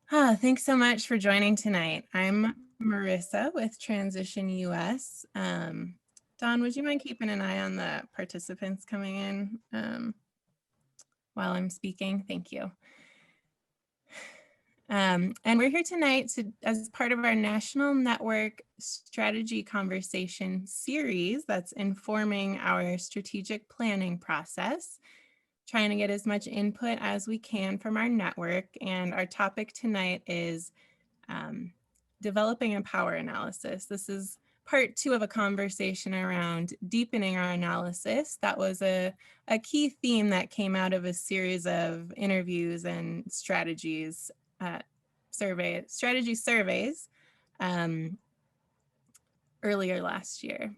Thanks so much for joining tonight. I'm Marissa with Transition US. Dawn, would you mind keeping an eye on the participants coming in while I'm speaking? Thank you. And we're here tonight as part of our National Network Strategy Conversation series that's informing our strategic planning process, trying to get as much input as we can from our network. And our topic tonight is developing a power analysis. This is part 2 of a conversation around deepening our analysis. That was a key theme that came out of a series of interviews and strategy surveys early last year.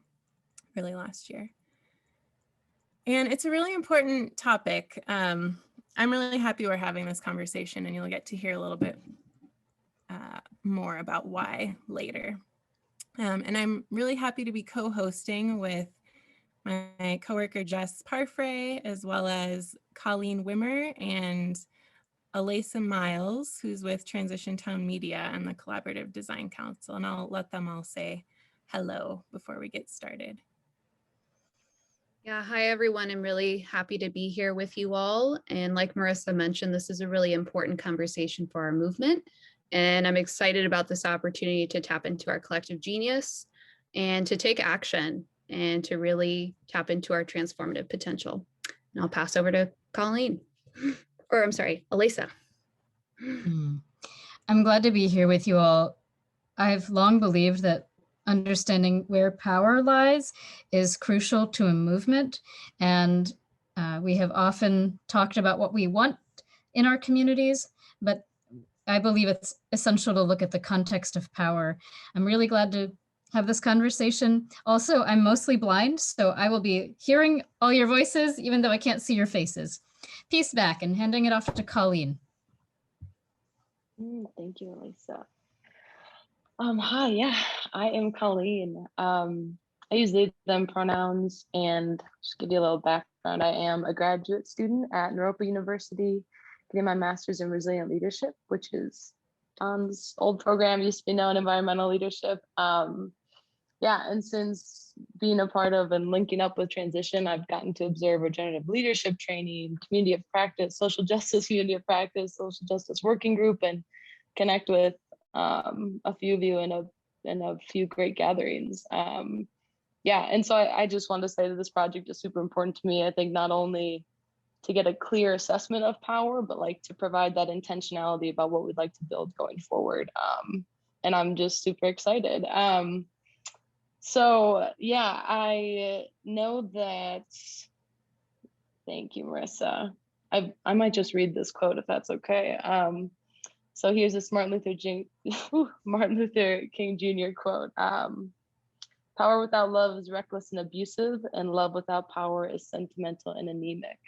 And it's a really important topic. I'm really happy we're having this conversation, and you'll get to hear a little bit more about why later. And I'm really happy to be co-hosting with my coworker Jess Parfrey, as well as Colleen Wimmer and Alyssa Miles, who's with Transition Town Media and the Collaborative Design Council. And I'll let them all say hello before we get started. Yeah, hi everyone. I'm really happy to be here with you all. And like Marissa mentioned, this is a really important conversation for our movement. And I'm excited about this opportunity to tap into our collective genius and to take action and to really tap into our transformative potential. And I'll pass over to Colleen, or I'm sorry, Alyssa. I'm glad to be here with you all. I've long believed that understanding where power lies is crucial to a movement. And we have often talked about what we want in our communities, but I believe it's essential to look at the context of power. I'm really glad to have this conversation. Also, I'm mostly blind, so I will be hearing all your voices, even though I can't see your faces. Peace back, and handing it off to Colleen. Thank you, Alyssa. Hi, yeah, I am Colleen. I use they, them pronouns, and just give you a little background. I am a graduate student at Naropa University, getting my master's in resilient leadership, which is Don's old program, used to be known environmental leadership. Yeah, and since being a part of and linking up with Transition, I've gotten to observe regenerative leadership training, community of practice, social justice community of practice, social justice working group, and connect with a few of you in a few great gatherings. Yeah, and so I just wanted to say that this project is super important to me. I think not only to get a clear assessment of power, but like to provide that intentionality about what we'd like to build going forward. And I'm just super excited. So yeah, I know that, thank you, Marissa. I might just read this quote if that's okay. So here's this Martin Luther King Jr. quote. Power without love is reckless and abusive, and love without power is sentimental and anemic.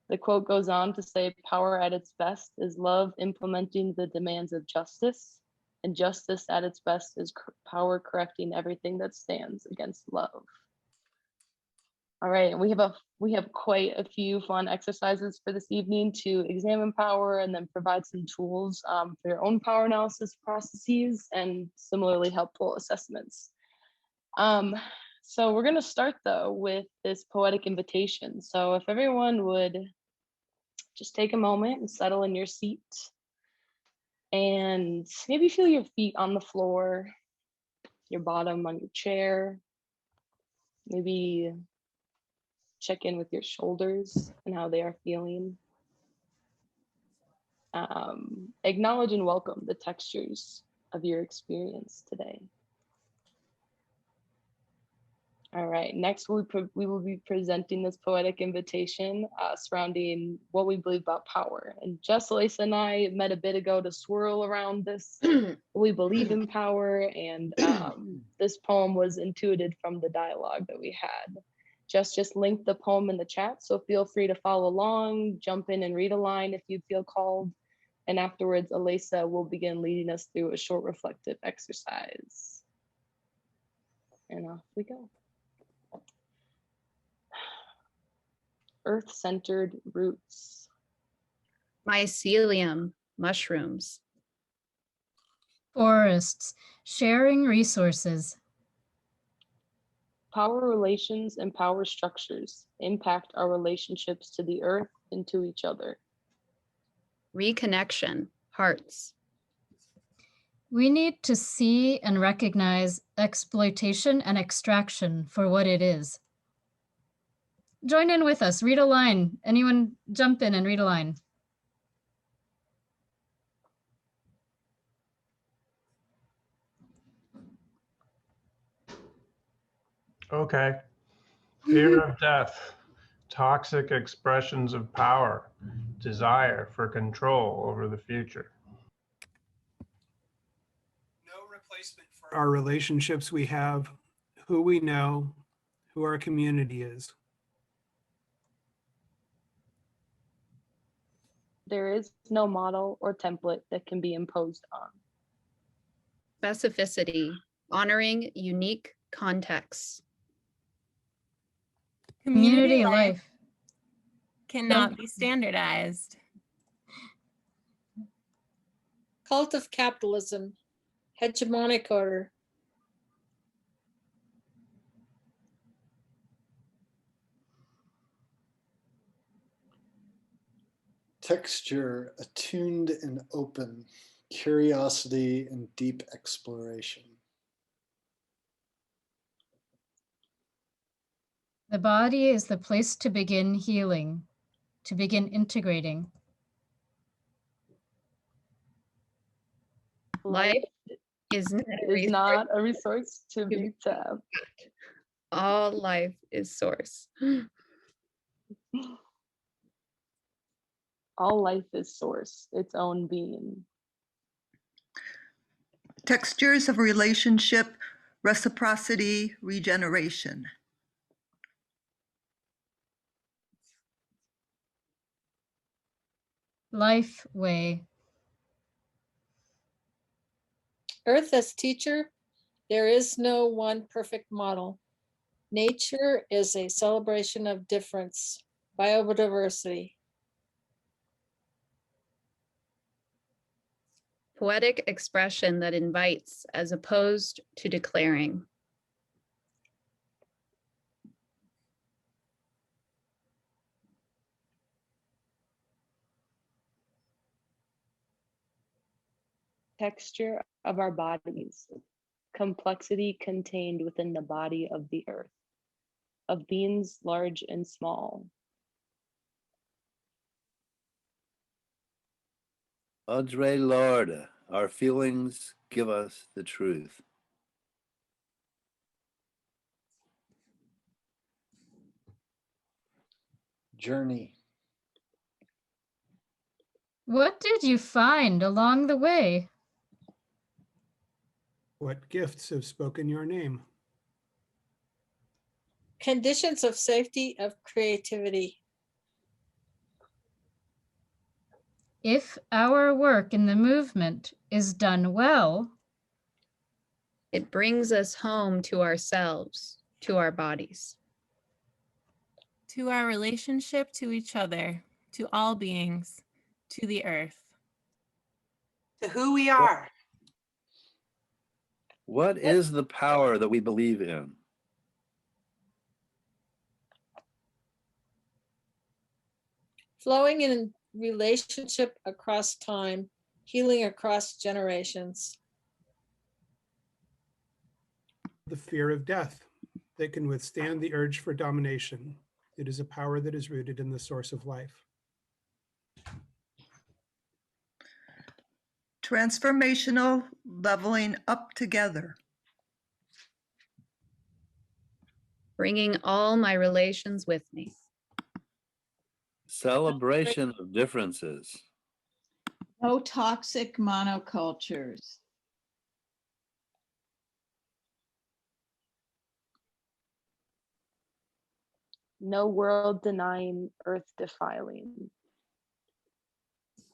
The quote goes on to say, power at its best is love implementing the demands of justice, and justice at its best is power correcting everything that stands against love. All right, we have quite a few fun exercises for this evening to examine power and then provide some tools for your own power analysis processes and similarly helpful assessments. So we're going to start though with this poetic invitation. So if everyone would just take a moment and settle in your seat and maybe feel your feet on the floor, your bottom on your chair, maybe check in with your shoulders and how they are feeling. Acknowledge and welcome the textures of your experience today. All right, next we will be presenting this poetic invitation surrounding what we believe about power. And Jess, Alyssa, and I met a bit ago to swirl around this, we believe in power, and this poem was intuited from the dialogue that we had. Jess just linked the poem in the chat, so feel free to follow along, jump in and read a line if you feel called. And afterwards, Alyssa will begin leading us through a short reflective exercise. And off we go. Earth-centered roots. Mycelium mushrooms. forests, sharing resources. Power relations and power structures impact our relationships to the earth and to each other. Reconnection, hearts. We need to see and recognize exploitation and extraction for what it is. Join in with us, read a line. Anyone jump in and read a line. Okay. Fear of death, toxic expressions of power, desire for control over the future. No replacement for our relationships we have, who we know, who our community is. There is no model or template that can be imposed on. Specificity, honoring unique contexts. Community life cannot be standardized. Cult of capitalism, hegemonic order. Texture, attuned and open, curiosity and deep exploration. The body is the place to begin healing, to begin integrating. Life is not a resource to be tapped. All life is source. All life is source, its own being. Textures of relationship, reciprocity, regeneration. Life way. Earth as teacher, there is no one perfect model. Nature is a celebration of difference, biodiversity. Poetic expression that invites as opposed to declaring. Texture of our bodies, complexity contained within the body of the earth, of beings large and small. Audre Lorde, our feelings give us the truth. Journey. What did you find along the way? What gifts have spoken your name? Conditions of safety, of creativity. If our work in the movement is done well, it brings us home to ourselves, to our bodies. To our relationship to each other, to all beings, to the earth. To who we are. What is the power that we believe in? Flowing in relationship across time, healing across generations. The fear of death that can withstand the urge for domination. It is a power that is rooted in the source of life. Transformational leveling up together. Bringing all my relations with me. Celebration of differences. No toxic monocultures. No world denying, earth defiling.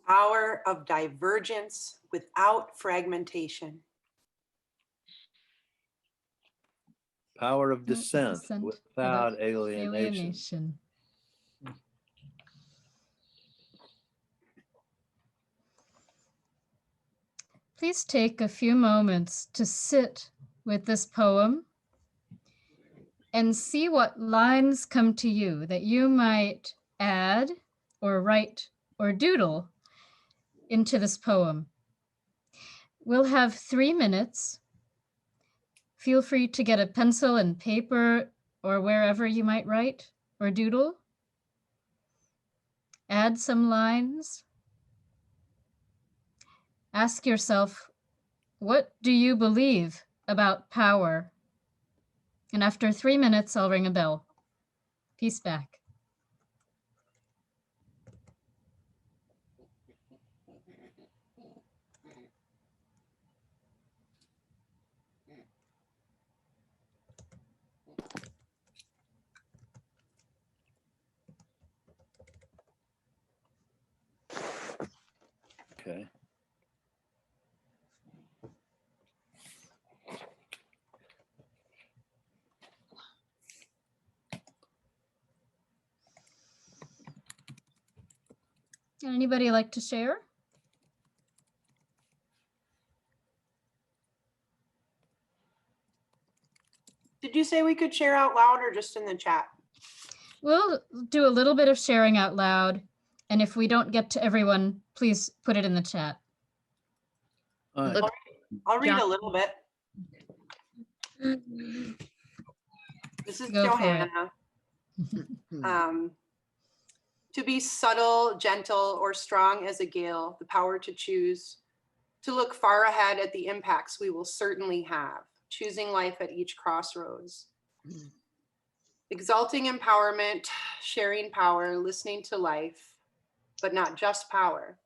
Power of divergence without fragmentation. Power of dissent Dissent without alienation. please take a few moments to sit with this poem and see what lines come to you that you might add or write or doodle into this poem. We'll have 3 minutes. Feel free to get a pencil and paper or wherever you might write or doodle. Add some lines. Ask yourself, what do you believe about power? And after 3 minutes, I'll ring a bell. Peace back. Okay. Anybody like to share? Did you say we could share out loud or just in the chat? We'll do a little bit of sharing out loud. And if we don't get to everyone, please put it in the chat. All right. I'll read John- a little bit. This is Go for it. Johanna. To be subtle, gentle, or strong as a gale, the power to choose, to look far ahead at the impacts we will certainly have, choosing life at each crossroads. Exalting empowerment, sharing power, listening to life, but not just power,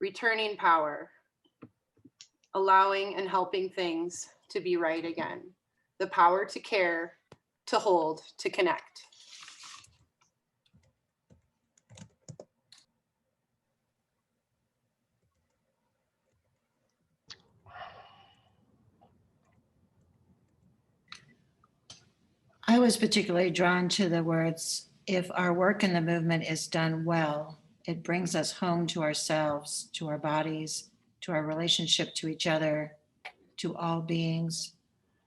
returning power, allowing and helping things to be right again, the power to care, to hold, to connect. I was particularly drawn to the words, if our work in the movement is done well, it brings us home to ourselves, to our bodies, to our relationship to each other, to all beings,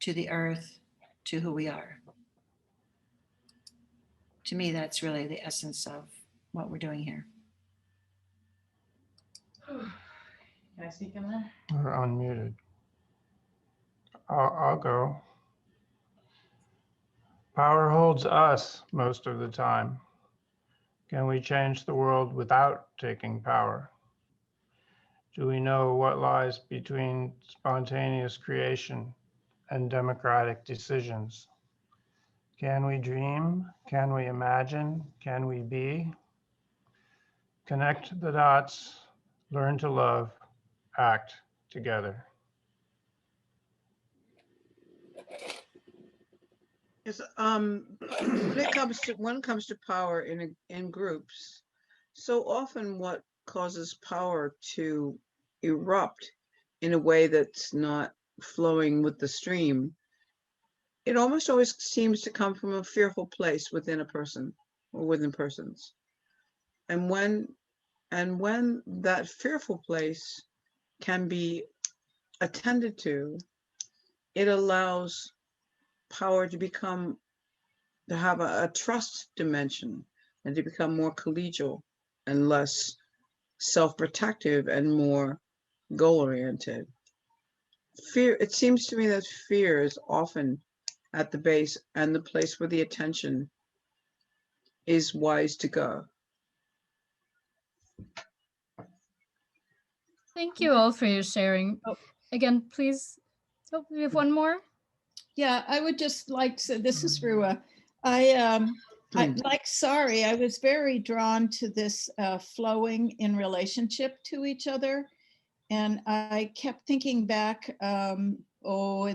to the earth, to who we are. To me, that's really the essence of what we're doing here. Can I speak in there? Or unmuted. I'll go. Power holds us most of the time. Can we change the world without taking power? Do we know what lies between spontaneous creation and democratic decisions? Can we dream? Can we imagine? Can we be? Connect the dots, learn to love, act together. Yes, when it comes to power in groups, so often what causes power to erupt in a way that's not flowing with the stream, it almost always seems to come from a fearful place within a person or within persons. And when that fearful place can be attended to, it allows power to have a trust dimension and to become more collegial and less self-protective and more goal-oriented. Fear, it seems to me that fear is often at the base and the place where the attention is wise to go. Thank you all for your sharing. Again, please, we have one more. Yeah, I would just like to say, this is Rua. I like, sorry, I was very drawn to this flowing in relationship to each other. And I kept thinking back, in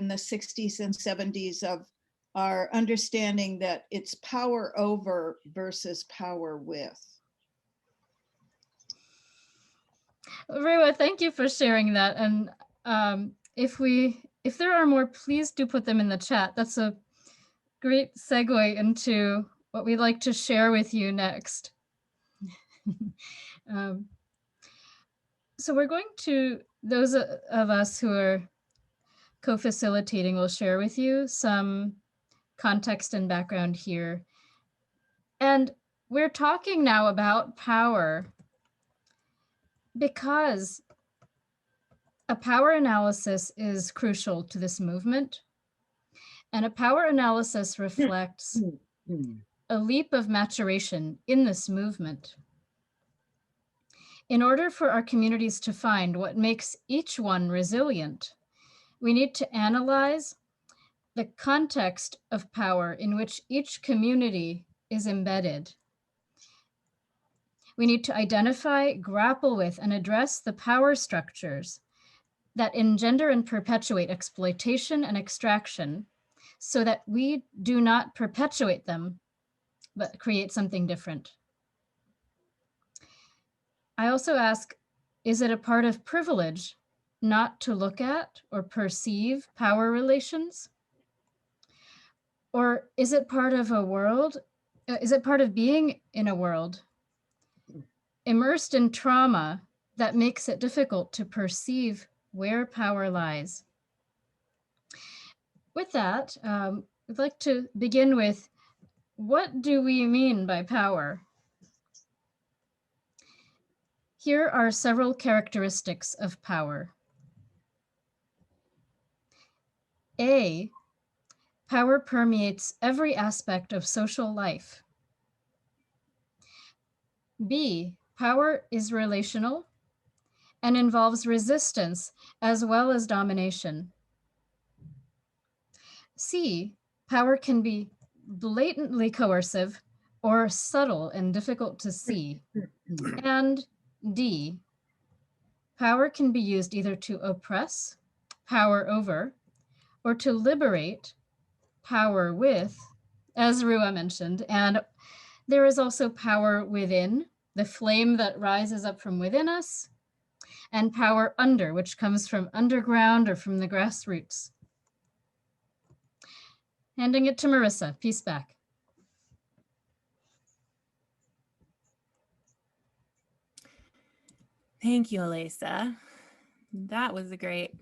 the 60s and 70s of our understanding that it's power over versus power with. Rua, thank you for sharing that. And if there are more, please do put them in the chat. That's a great segue into what we'd like to share with you next. So we're going to those of us who are co-facilitating will share with you some context and background here. And we're talking now about power because a power analysis is crucial to this movement. And a power analysis reflects a leap of maturation in this movement. In order for our communities to find what makes each one resilient, we need to analyze the context of power in which each community is embedded. We need to identify, grapple with, and address the power structures that engender and perpetuate exploitation and extraction so that we do not perpetuate them, but create something different. I also ask, is it a part of privilege not to look at or perceive power relations? Or is it part of a world? Is it part of being in a world immersed in trauma that makes it difficult to perceive where power lies? With that, I'd like to begin with, what do we mean by power? Here are several characteristics of power. A, power permeates every aspect of social life. B, power is relational and involves resistance as well as domination. C, power can be blatantly coercive or subtle and difficult to see. And D, power can be used either to oppress, power over, or to liberate, power with, as Rua mentioned. And there is also power within, the flame that rises up from within us, and power under, which comes from underground or from the grassroots. Handing it to Marissa, peace back. Thank you, Elisa. That was a great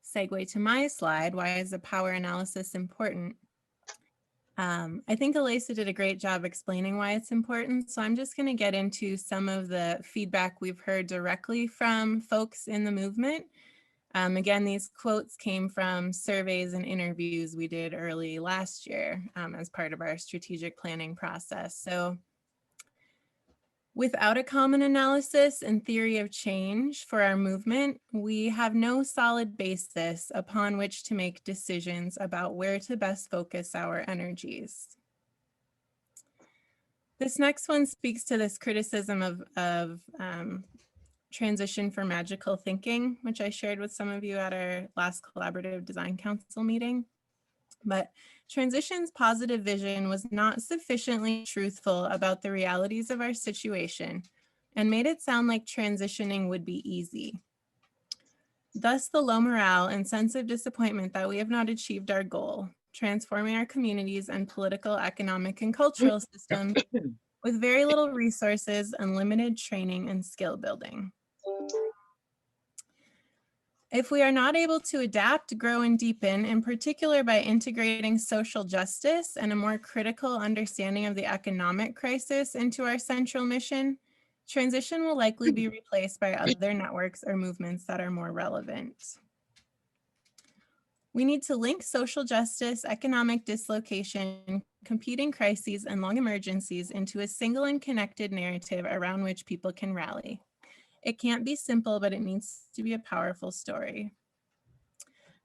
segue to my slide. Why is the power analysis important? I think Elisa did a great job explaining why it's important. So I'm just going to get into some of the feedback we've heard directly from folks in the movement. Again, these quotes came from surveys and interviews we did early last year as part of our strategic planning process. So without a common analysis and theory of change for our movement, we have no solid basis upon which to make decisions about where to best focus our energies. This next one speaks to this criticism of transition for magical thinking, which I shared with some of you at our last Collaborative Design Council meeting. But transition's positive vision was not sufficiently truthful about the realities of our situation and made it sound like transitioning would be easy. Thus, the low morale and sense of disappointment that we have not achieved our goal, transforming our communities and political, economic, and cultural systems with very little resources and limited training and skill building. If we are not able to adapt, grow, and deepen, in particular by integrating social justice and a more critical understanding of the economic crisis into our central mission, transition will likely be replaced by other networks or movements that are more relevant. We need to link social justice, economic dislocation, competing crises, and long emergencies into a single and connected narrative around which people can rally. It can't be simple, but it needs to be a powerful story.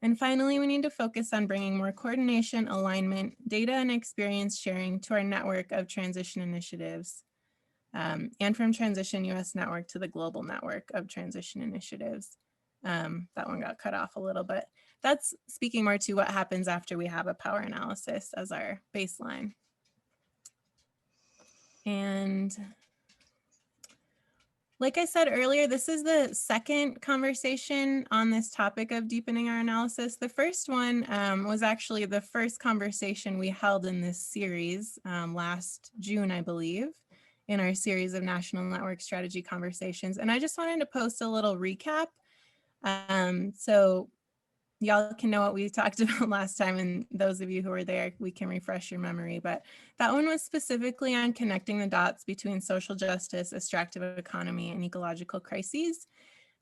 And finally, we need to focus on bringing more coordination, alignment, data, and experience sharing to our network of transition initiatives, and from Transition US Network to the global network of transition initiatives. That one got cut off a little bit. That's speaking more to what happens after we have a power analysis as our baseline. And like I said earlier, this is the second conversation on this topic of deepening our analysis. The first one was actually the first conversation we held in this series last June, I believe, in our series of National Network Strategy conversations. And I just wanted to post a little recap So y'all can know what we talked about last time, and those of you who were there, we can refresh your memory. But that one was specifically on connecting the dots between social justice, extractive economy, and ecological crises.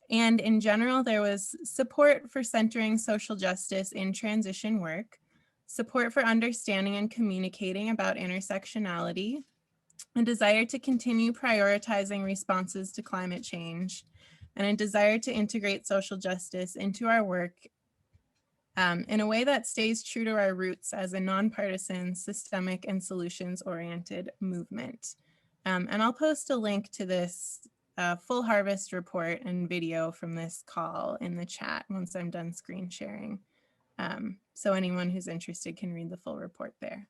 And in general, there was support for centering social justice in transition work, support for understanding and communicating about intersectionality, a desire to continue prioritizing responses to climate change, and a desire to integrate social justice into our work in a way that stays true to our roots as a nonpartisan, systemic, and solutions-oriented movement. And I'll post a link to this full harvest report and video from this call in the chat once I'm done screen sharing. So anyone who's interested can read the full report there.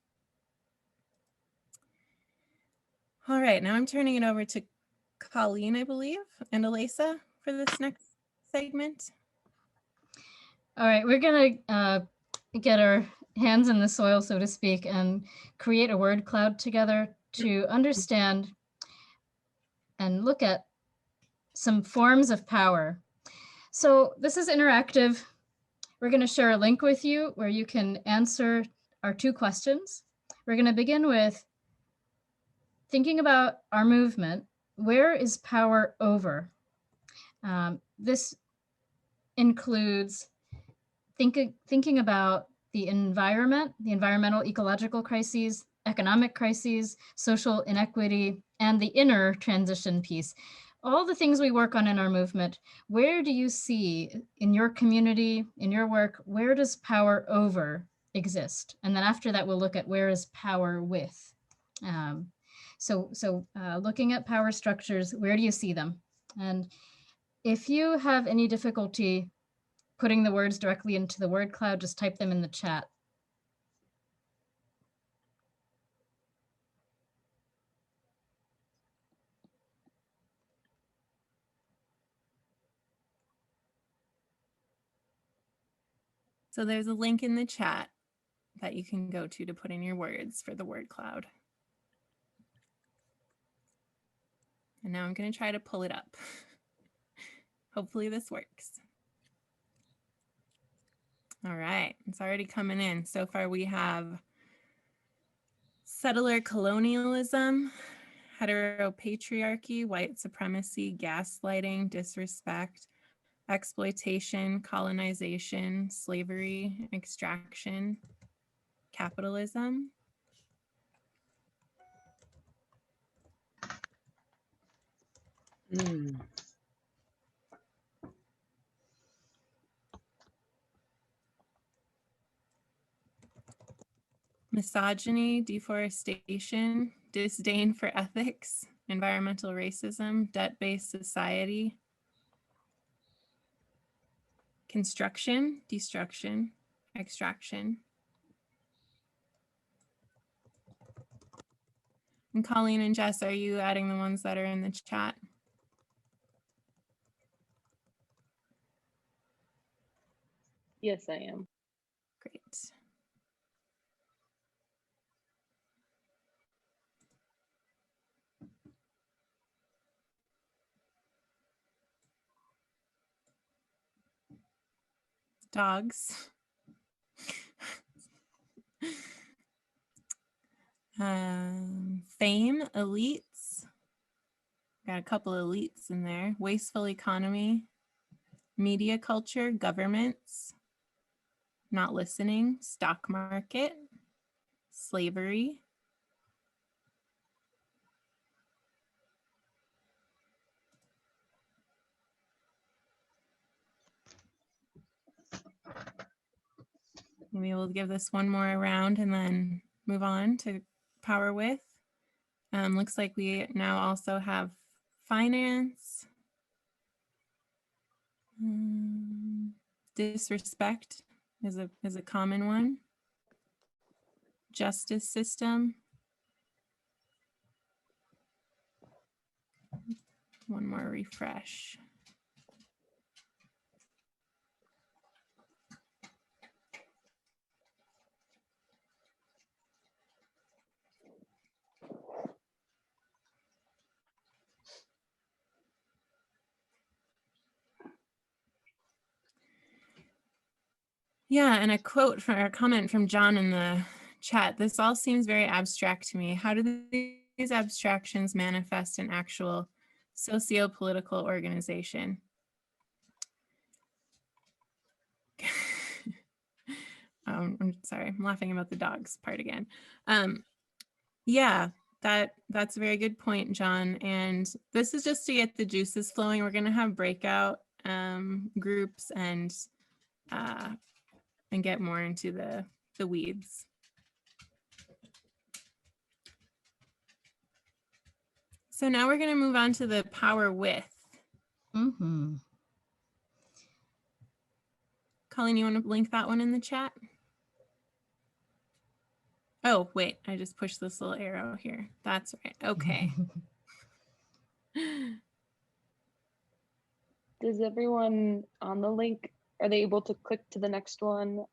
All right, now I'm turning it over to Colleen, I believe, and Elisa for this next segment. All right, we're gonna get our hands in the soil, so to speak, and create a word cloud together to understand and look at some forms of power. So this is interactive. We're gonna share a link with you where you can answer our 2 questions. We're gonna begin with thinking about our movement. Where is power over? This includes thinking about the environment, the environmental ecological crises, economic crises, social inequity, and the inner transition piece. All the things we work on in our movement, where do you see in your community, in your work, where does power over exist? And then after that, we'll look at where is power with. So looking at power structures, where do you see them? And if you have any difficulty putting the words directly into the word cloud, just type them in the chat. So there's a link in the chat that you can go to put in your words for the word cloud. And now I'm going to try to pull it up. Hopefully this works. All right, it's already coming in. So far we have settler colonialism, heteropatriarchy, white supremacy, gaslighting, disrespect, exploitation, colonization, slavery, extraction, capitalism. Misogyny, deforestation, disdain for ethics, environmental racism, debt-based society, construction, destruction, extraction. And Colleen and Jess, are you adding the ones that are in the chat? Yes, I am. Great. Dogs. Fame, elites. Got a couple of elites in there. Wasteful economy, media culture, governments, not listening, stock market, slavery, maybe we'll give this one more round and then move on to power with. Looks like we now also have finance, disrespect is a common one, justice system. One more refresh. Yeah, and a quote from a comment from John in the chat. This all seems very abstract to me. How do these abstractions manifest in actual socio-political organization? I'm sorry, I'm laughing about the dogs part again. Yeah, that's a very good point, John. And this is just to get the juices flowing. We're going to have breakout groups and get more into the weeds. So now we're going to move on to the power with. Mm-hmm. Colleen, you want to link that one in the chat? Oh, wait, I just pushed this little arrow here. That's right. Okay. Does everyone on the link, are they able to click to the next one?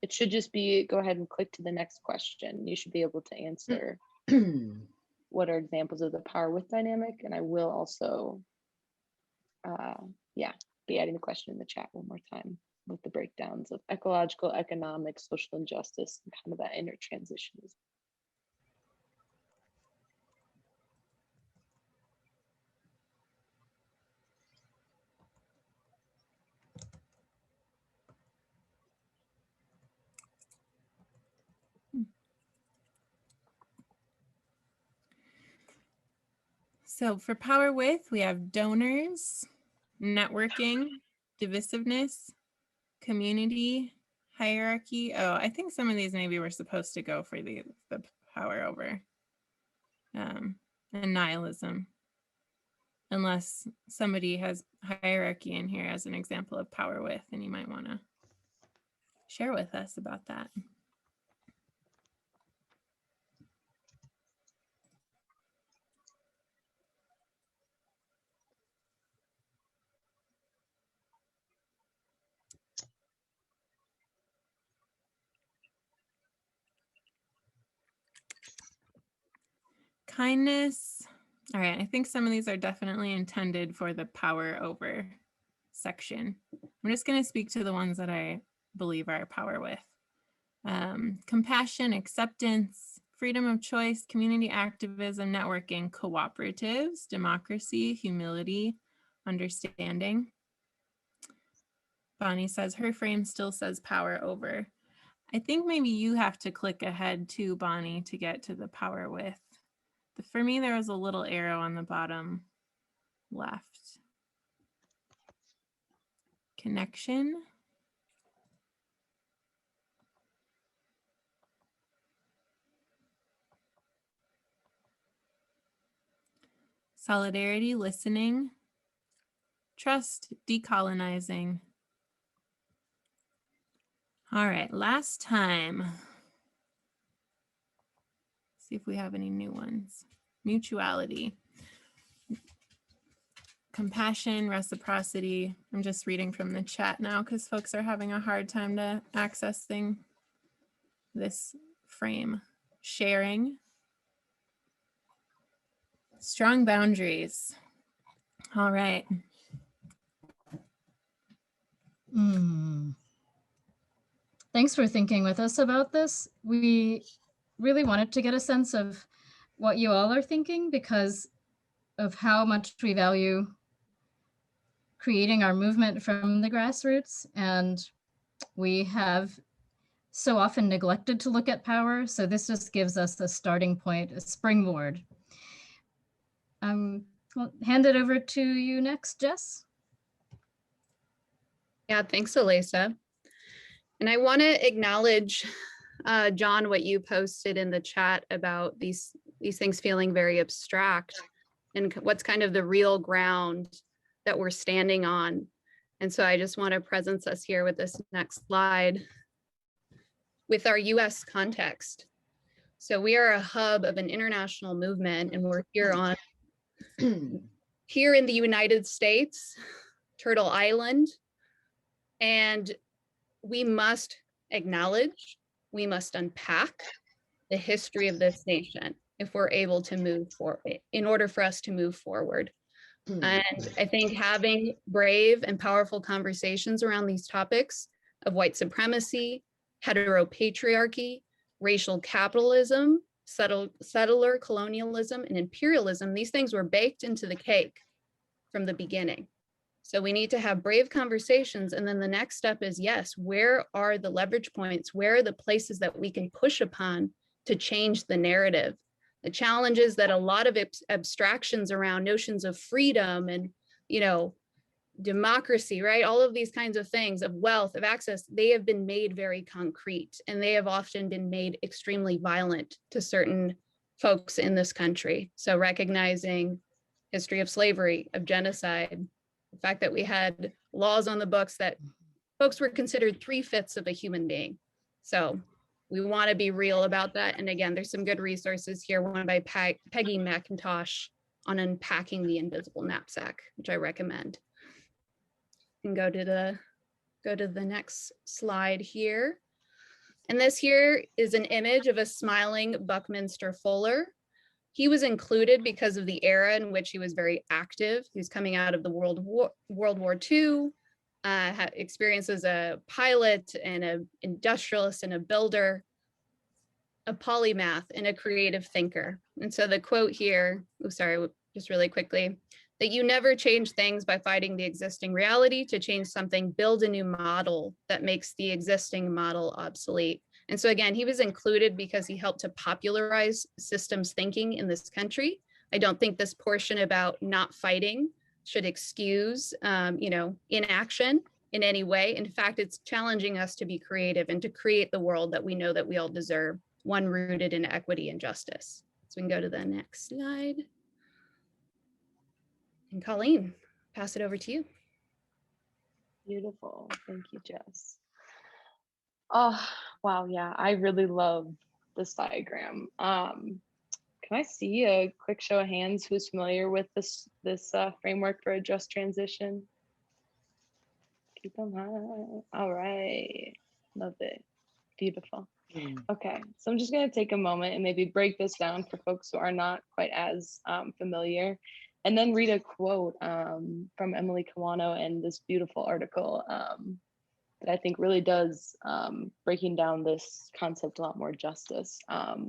It should just be, go ahead and click to the next question. You should be able to answer what are examples of the power with dynamic. And I will also, be adding the question in the chat one more time with the breakdowns of ecological, economic, social injustice, and kind of that inner transition. So for power with, we have donors, networking, divisiveness, community, hierarchy. Oh, I think some of these maybe were supposed to go for the power over, and nihilism. Unless somebody has hierarchy in here as an example of power with, and you might want to share with us about that. Kindness. All right, I think some of these are definitely intended for the power over section. I'm just going to speak to the ones that I believe are power with. Compassion, acceptance, freedom of choice, community activism, networking, cooperatives, democracy, humility, understanding. Bonnie says her frame still says power over. I think maybe you have to click ahead too, Bonnie, to get to the power with. For me, there was a little arrow on the bottom left. Connection. Solidarity, listening. Trust, decolonizing. All right, last time. See if we have any new ones. Mutuality. Compassion, reciprocity. I'm just reading from the chat now because folks are having a hard time to accessing this frame. Sharing. Strong boundaries. All right. Thanks for thinking with us about this. We really wanted to get a sense of what you all are thinking because of how much we value creating our movement from the grassroots. And we have so often neglected to look at power. So this just gives us a starting point, a springboard. I'll hand it over to you next, Jess. Yeah, thanks, Elisa. And I want to acknowledge, John, what you posted in the chat about these things feeling very abstract and what's kind of the real ground that we're standing on. And so I just want to presence us here with this next slide with our US context. So we are a hub of an international movement, and we're here here in the United States, Turtle Island, and we must acknowledge, we must unpack the history of this nation if we're able to move forward, in order for us to move forward. And I think having brave and powerful conversations around these topics of white supremacy, heteropatriarchy, racial capitalism, settler colonialism, and imperialism. These things were baked into the cake from the beginning. So we need to have brave conversations. And then the next step is, yes, where are the leverage points? Where are the places that we can push upon to change the narrative? The challenge is that a lot of abstractions around notions of freedom and, democracy, right? All of these kinds of things, of wealth, of access, they have been made very concrete, and they have often been made extremely violent to certain folks in this country. So recognizing history of slavery, of genocide, the fact that we had laws on the books that folks were considered 3/5 of a human being. So we want to be real about that. And again, there's some good resources here, one by Peggy McIntosh on unpacking the invisible knapsack, which I recommend. And go to the next slide here. And this here is an image of a smiling Buckminster Fuller. He was included because of the era in which he was very active. He was coming out of the World War II, had experience as a pilot and an industrialist and a builder, a polymath and a creative thinker. And so the quote here, just really quickly, that you never change things by fighting the existing reality. To change something, build a new model that makes the existing model obsolete. And so again, he was included because he helped to popularize systems thinking in this country. I don't think this portion about not fighting should excuse, inaction in any way. In fact, it's challenging us to be creative and to create the world that we know that we all deserve, one rooted in equity and justice. So we can go to the next slide. And Colleen, pass it over to you. Beautiful. Thank you, Jess. Oh, wow. Yeah, I really love this diagram. Can I see a quick show of hands who's familiar with this framework for a just transition? Keep them high. All right. Love it. Beautiful. Okay, so I'm just going to take a moment and maybe break this down for folks who are not quite as familiar, and then read a quote from Emily Kawano and this beautiful article that I think really does breaking down this concept a lot more justice.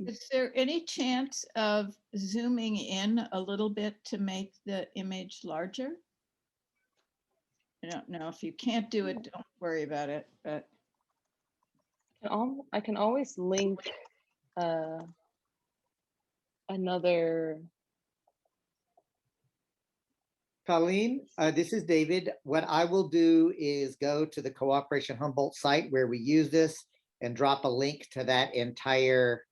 Is there any chance of zooming in a little bit to make the image larger? I don't know. If you can't do it, don't worry about it. But I can always link another. Colleen, this is David. What I will do is go to the Cooperation Humboldt site where we use this and drop a link to that entire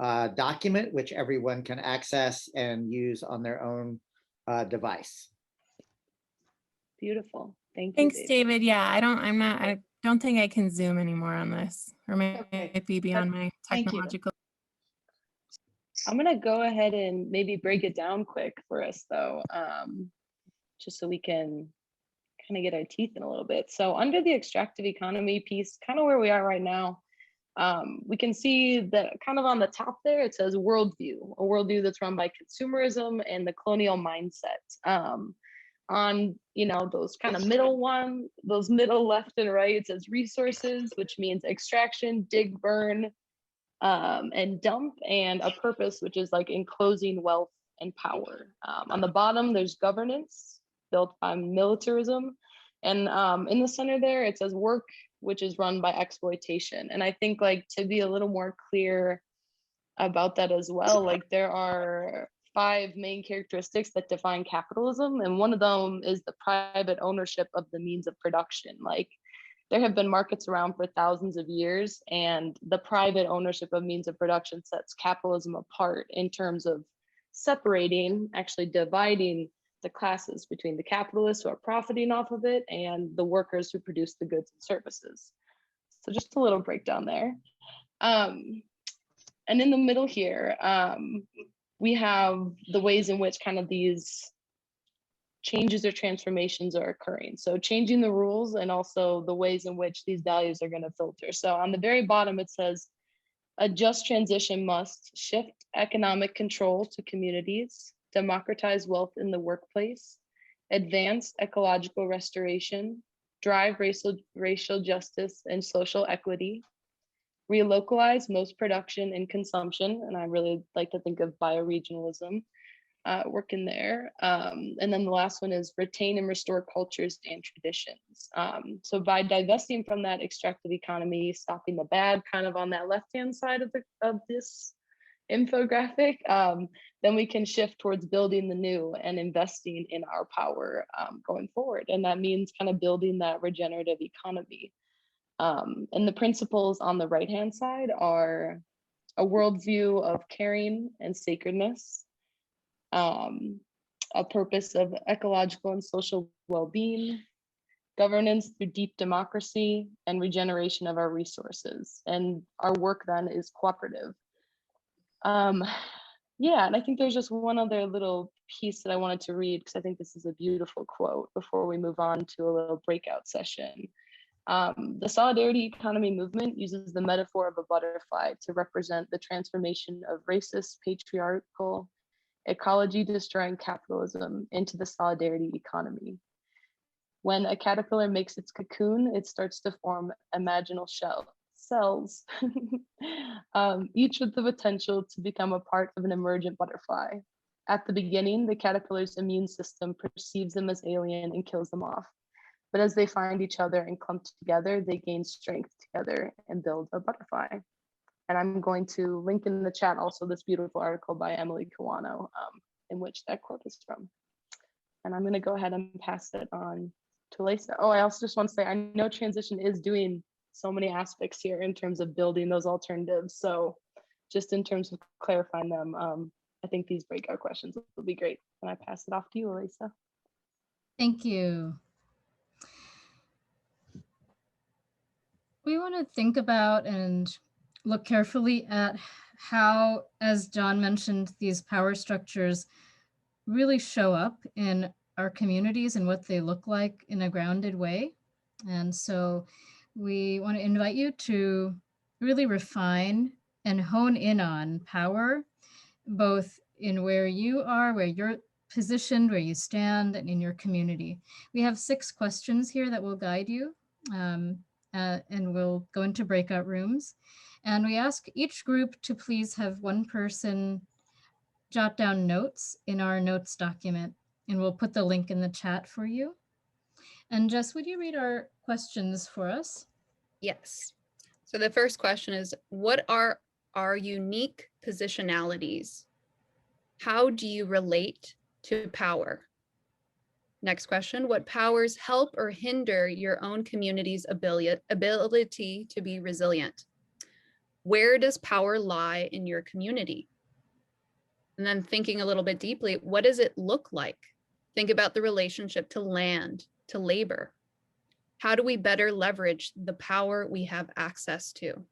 document, which everyone can access and use on their own device. Beautiful. Thank you. Thanks, David. Yeah, I don't think I can zoom anymore on this, or might be beyond my technological. I'm gonna go ahead and maybe break it down quick for us though, just so we can kind of get our teeth in a little bit. So under the extractive economy piece, kind of where we are right now, we can see that kind of on the top there, it says worldview, a worldview that's run by consumerism and the colonial mindset. On those kind of those middle left and right, it says resources, which means extraction, dig, burn, and dump, and a purpose, which is like enclosing wealth and power. On the bottom, there's governance built by militarism, and in the center there, it says work, which is run by exploitation. And I think, like, to be a little more clear about that as well, like there are 5 main characteristics that define capitalism, and one of them is the private ownership of the means of production. Like, there have been markets around for thousands of years, and the private ownership of means of production sets capitalism apart in terms of actually dividing the classes between the capitalists who are profiting off of it and the workers who produce the goods and services. So just a little breakdown there. And in the middle here, we have the ways in which kind of these changes or transformations are occurring. So changing the rules and also the ways in which these values are going to filter. So on the very bottom, it says a just transition must shift economic control to communities, democratize wealth in the workplace, advance ecological restoration, drive racial justice and social equity, relocalize most production and consumption, and I really like to think of bioregionalism work in there. And then the last one is retain and restore cultures and traditions. So by divesting from that extractive economy, stopping the bad kind of on that left-hand side of this infographic, then we can shift towards building the new and investing in our power going forward. And that means kind of building that regenerative economy. And the principles on the right-hand side are a worldview of caring and sacredness, a purpose of ecological and social well-being, governance through deep democracy, and regeneration of our resources. And our work then is cooperative. Yeah, and I think there's just one other little piece that I wanted to read because I think this is a beautiful quote before we move on to a little breakout session. The solidarity economy movement uses the metaphor of a butterfly to represent the transformation of racist, patriarchal, ecology-destroying capitalism into the solidarity economy. When a caterpillar makes its cocoon, it starts to form imaginal cells, each with the potential to become a part of an emergent butterfly. At the beginning, the caterpillar's immune system perceives them as alien and kills them off. But as they find each other and clump together, they gain strength together and build a butterfly. And I'm going to link in the chat also this beautiful article by Emily Kawano, in which that quote is from. And I'm going to go ahead and pass it on to Lisa. Oh, I also just want to say, I know transition is doing so many aspects here in terms of building those alternatives. So just in terms of clarifying them, I think these breakout questions will be great. And I pass it off to you, Lisa. Thank you. We want to think about and look carefully at how, as John mentioned, these power structures really show up in our communities and what they look like in a grounded way. And so we want to invite you to really refine and hone in on power, both in where you are, where you're positioned, where you stand, and in your community. We have 6 questions here that will guide you. And we'll go into breakout rooms. And we ask each group to please have one person jot down notes in our notes document, and we'll put the link in the chat for you. And Jess, would you read our questions for us? Yes. So the first question is, what are our unique positionalities? How do you relate to power? Next question, what powers help or hinder your own community's ability to be resilient? Where does power lie in your community? And then thinking a little bit deeply, what does it look like? Think about the relationship to land, to labor. How do we better leverage the power we have access to?